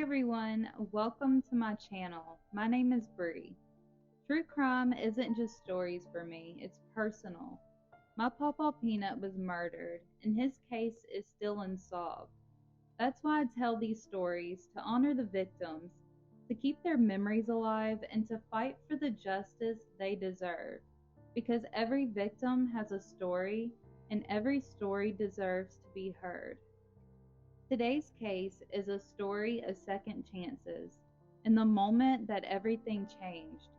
everyone, welcome to my channel. My name is Bree. True crime isn't just stories for me, it's personal. My Pawpaw Peanut was murdered, and his case is still unsolved. That's why I tell these stories to honor the victims, to keep their memories alive, and to fight for the justice they deserve. Because every victim has a story, and every story deserves to be heard. Today's case is a story of second chances, and the moment that everything changed.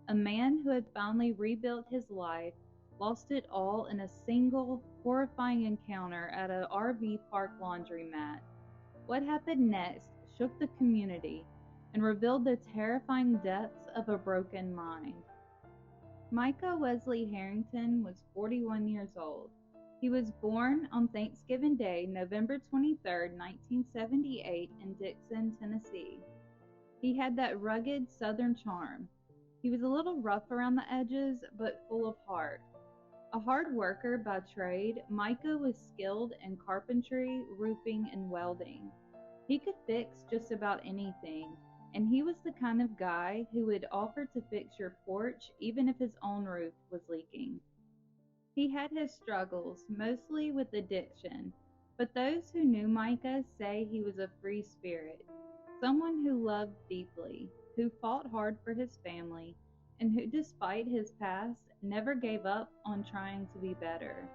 A man who had finally rebuilt his life lost it all in a single, horrifying encounter at a RV park laundromat. What happened next shook the community and revealed the terrifying depths of a broken mind. Micah Wesley Harrington was 41 years old. He was born on Thanksgiving Day, November 23, 1978, in Dixon, Tennessee. He had that rugged Southern charm. He was a little rough around the edges, but full of heart. A hard worker by trade, Micah was skilled in carpentry, roofing, and welding. He could fix just about anything, and he was the kind of guy who would offer to fix your porch even if his own roof was leaking. He had his struggles, mostly with addiction, but those who knew Micah say he was a free spirit, someone who loved deeply, who fought hard for his family, and who, despite his past, never gave up on trying to be better.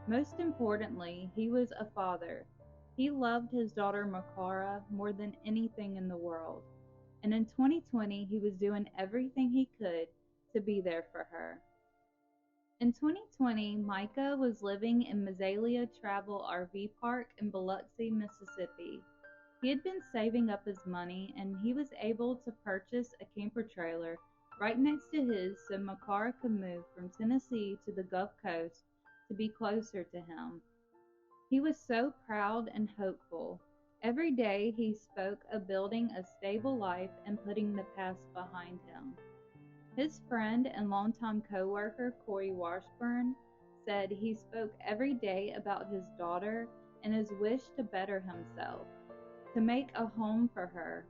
Most importantly, he was a father. He loved his daughter Makara more than anything in the world, and in 2020 he was doing everything he could to be there for her. In 2020, Micah was living in Mazzalia Travel RV Park in Biloxi, Mississippi. He had been saving up his money and he was able to purchase a camper trailer right next to his so Makara could move from Tennessee to the Gulf Coast to be closer to him. He was so proud and hopeful. Every day he spoke of building a stable life and putting the past behind him. His friend and longtime co-worker Corey Washburn said he spoke every day about his daughter and his wish to better himself, to make a home for her.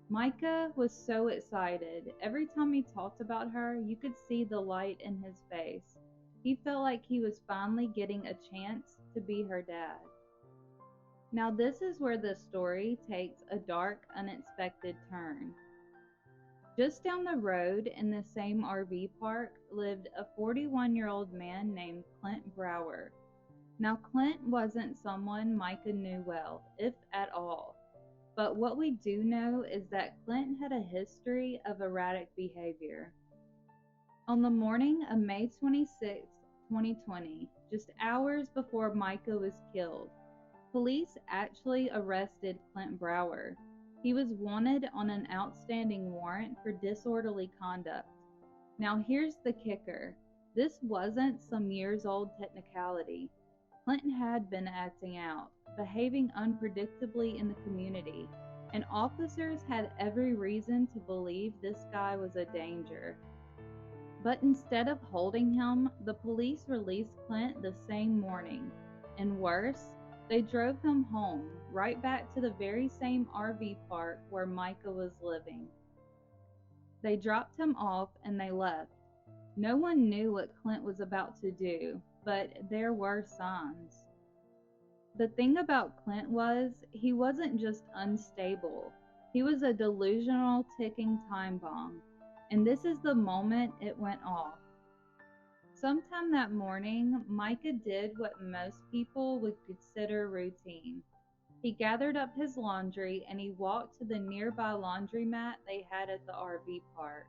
Micah was so excited. Every time he talked about her, you could see the light in his face. He felt like he was finally getting a chance to be her dad. Now this is where the story takes a dark, unexpected turn. Just down the road in the same RV park lived a 41-year-old man named Clint Brower. Now Clint wasn't someone Micah knew well, if at all. But what we do know is that Clint had a history of erratic behavior. On the morning of May 26, 2020, just hours before Micah was killed, police actually arrested Clint Brower. He was wanted on an outstanding warrant for disorderly conduct. Now here's the kicker. This wasn't some years-old technicality. Clinton had been acting out, behaving unpredictably in the community, and officers had every reason to believe this guy was a danger. But instead of holding him, the police released Clint the same morning. And worse, they drove him home, right back to the very same RV park where Micah was living. They dropped him off and they left. No one knew what Clint was about to do, but there were signs. The thing about Clint was, he wasn't just unstable. He was a delusional ticking time bomb. And this is the moment it went off. Sometime that morning, Micah did what most people would consider routine. He gathered up his laundry and he walked to the nearby laundromat they had at the RV park.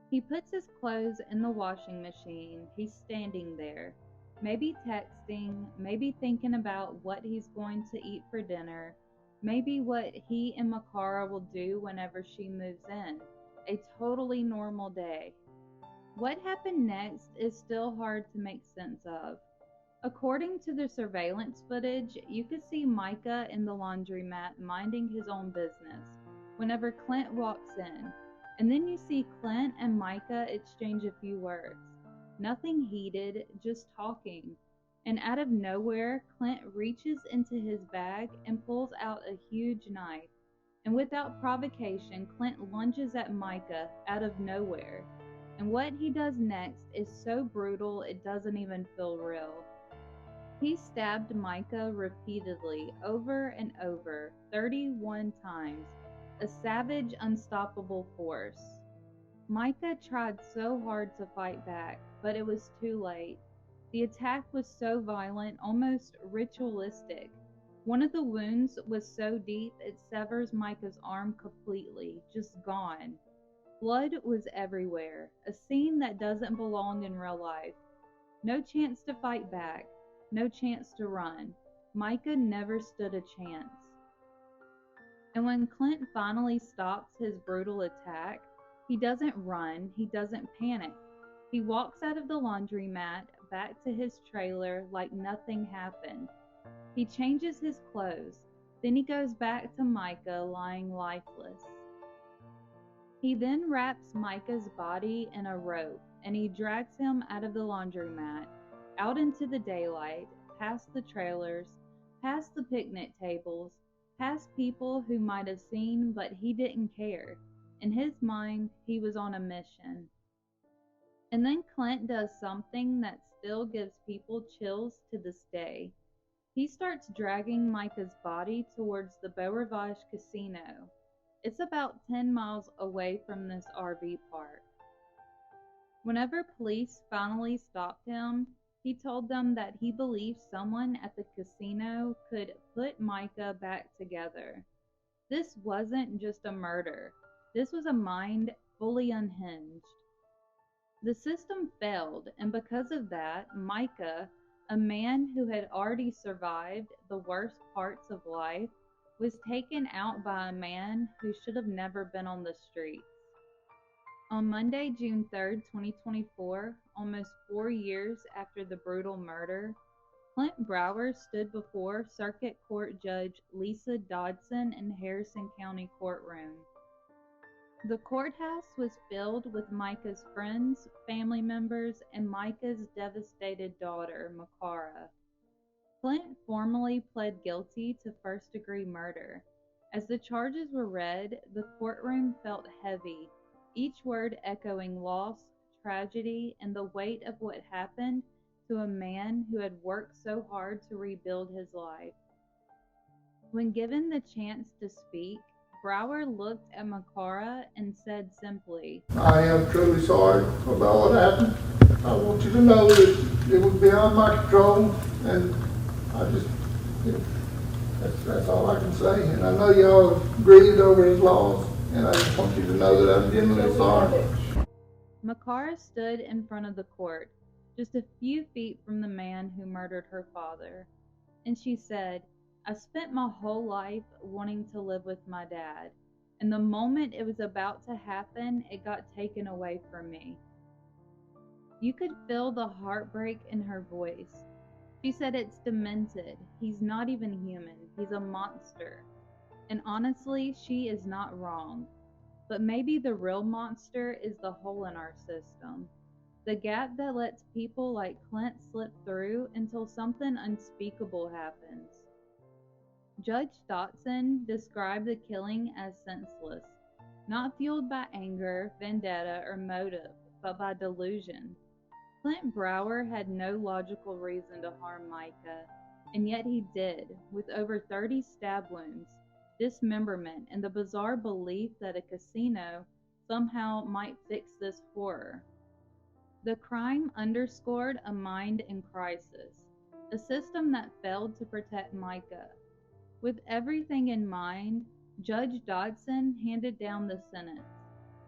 He puts his clothes in the washing machine. He's standing there, maybe texting, maybe thinking about what he's going to eat for dinner, maybe what he and Makara will do whenever she moves in. A totally normal day. What happened next is still hard to make sense of. According to the surveillance footage, you could see Micah in the laundromat minding his own business whenever Clint walks in, and then you see Clint and Micah exchange a few words. Nothing heated, just talking. And out of nowhere, Clint reaches into his bag and pulls out a huge knife. And without provocation, Clint lunges at Micah out of nowhere. And what he does next is so brutal it doesn't even feel real. He stabbed Micah repeatedly, over and over, 31 times, a savage, unstoppable force. Micah tried so hard to fight back, but it was too late. The attack was so violent, almost ritualistic. One of the wounds was so deep it severs Micah's arm completely, just gone. Blood was everywhere, a scene that doesn't belong in real life. No chance to fight back, no chance to run. Micah never stood a chance. And when Clint finally stops his brutal attack, he doesn't run, he doesn't panic. He walks out of the laundromat back to his trailer like nothing happened. He changes his clothes, then he goes back to Micah lying lifeless. He then wraps Micah's body in a rope and he drags him out of the laundromat, out into the daylight, past the trailers, past the picnic tables, past people who might have seen but he didn't care. In his mind, he was on a mission. And then Clint does something that still gives people chills to this day. He starts dragging Micah's body towards the Beau Rivage Casino. It's about 10 miles away from this RV park. Whenever police finally stopped him, he told them that he believed someone at the casino could put Micah back together. This wasn't just a murder. This was a mind fully unhinged. The system failed, and because of that, Micah, a man who had already survived the worst parts of life, was taken out by a man who should have never been on the streets. On Monday, June 3rd, 2024, almost 4 years after the brutal murder, Clint Brower stood before Circuit Court Judge Lisa Dodson in Harrison County courtroom. The courthouse was filled with Micah's friends, family members, and Micah's devastated daughter, Makara. Clint formally pled guilty to first-degree murder. As the charges were read, the courtroom felt heavy, each word echoing loss, tragedy, and the weight of what happened to a man who had worked so hard to rebuild his life. When given the chance to speak, Brower looked at Makara and said simply, "I am truly sorry about what happened. I want you to know that it was beyond my control, and I just, that's all I can say. And I know y'all grieved over his loss, and I just want you to know that I'm genuinely sorry." Makara stood in front of the court, just a few feet from the man who murdered her father, and she said, "I spent my whole life wanting to live with my dad, and the moment it was about to happen, it got taken away from me." You could feel the heartbreak in her voice. She said it's demented. He's not even human. He's a monster. And honestly, she is not wrong. But maybe the real monster is the hole in our system. The gap that lets people like Clint slip through until something unspeakable happens. Judge Dotson described the killing as senseless, not fueled by anger, vendetta, or motive, but by delusion. Clint Brower had no logical reason to harm Micah, and yet he did, with over 30 stab wounds, dismemberment, and the bizarre belief that a casino somehow might fix this horror. The crime underscored a mind in crisis, a system that failed to protect Micah. With everything in mind, Judge Dodson handed down the sentence: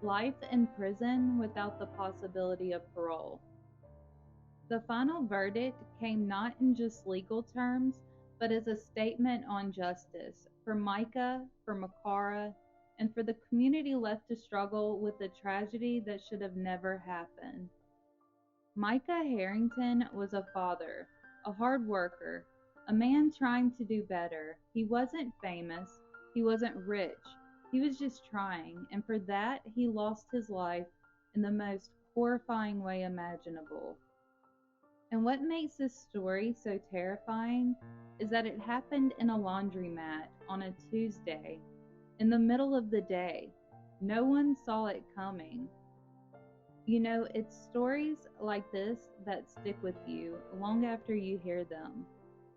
life in prison without the possibility of parole. The final verdict came not in just legal terms, but as a statement on justice for Micah, for Makara, and for the community left to struggle with a tragedy that should have never happened. Micah Harrington was a father, a hard worker, a man trying to do better. He wasn't famous, he wasn't rich, he was just trying, and for that he lost his life in the most horrifying way imaginable. And what makes this story so terrifying is that it happened in a laundromat on a Tuesday. in the middle of the day. No one saw it coming. You know, it's stories like this that stick with you long after you hear them.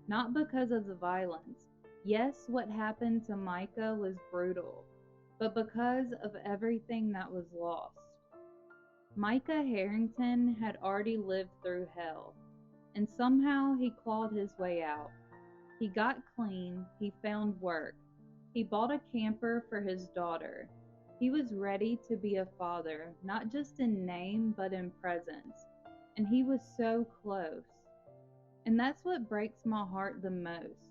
Not because of the violence. Yes, what happened to Micah was brutal, but because of everything that was lost. Micah Harrington had already lived through hell, and somehow he clawed his way out. He got clean, he found work, he bought a camper for his daughter. He was ready to be a father, not just in name, but in presence. And he was so close. And that's what breaks my heart the most,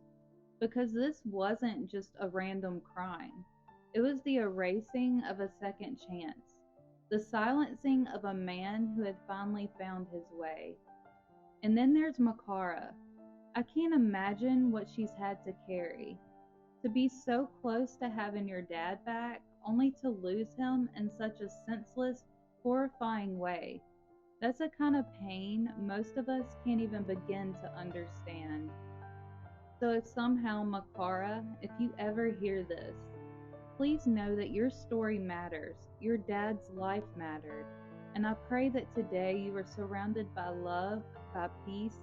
because this wasn't just a random crime. It was the erasing of a second chance, the silencing of a man who had finally found his way. And then there's Makara. I can't imagine what she's had to carry. To be so close to having your dad back, only to lose him in such a senseless, horrifying way. That's a kind of pain most of us can't even begin to understand. So if somehow, Makara, if you ever hear this, please know that your story matters. Your dad's life mattered. And I pray that today you are surrounded by love, by peace,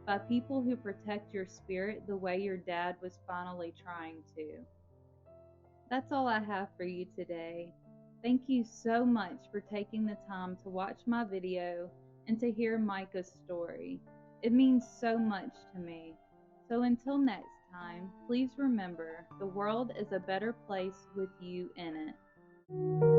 by people who protect your spirit the way your dad was finally trying to. That's all I have for you today. Thank you so much for taking the time to watch my video and to hear Micah's story. It means so much to me. So until next time, please remember the world is a better place with you in it.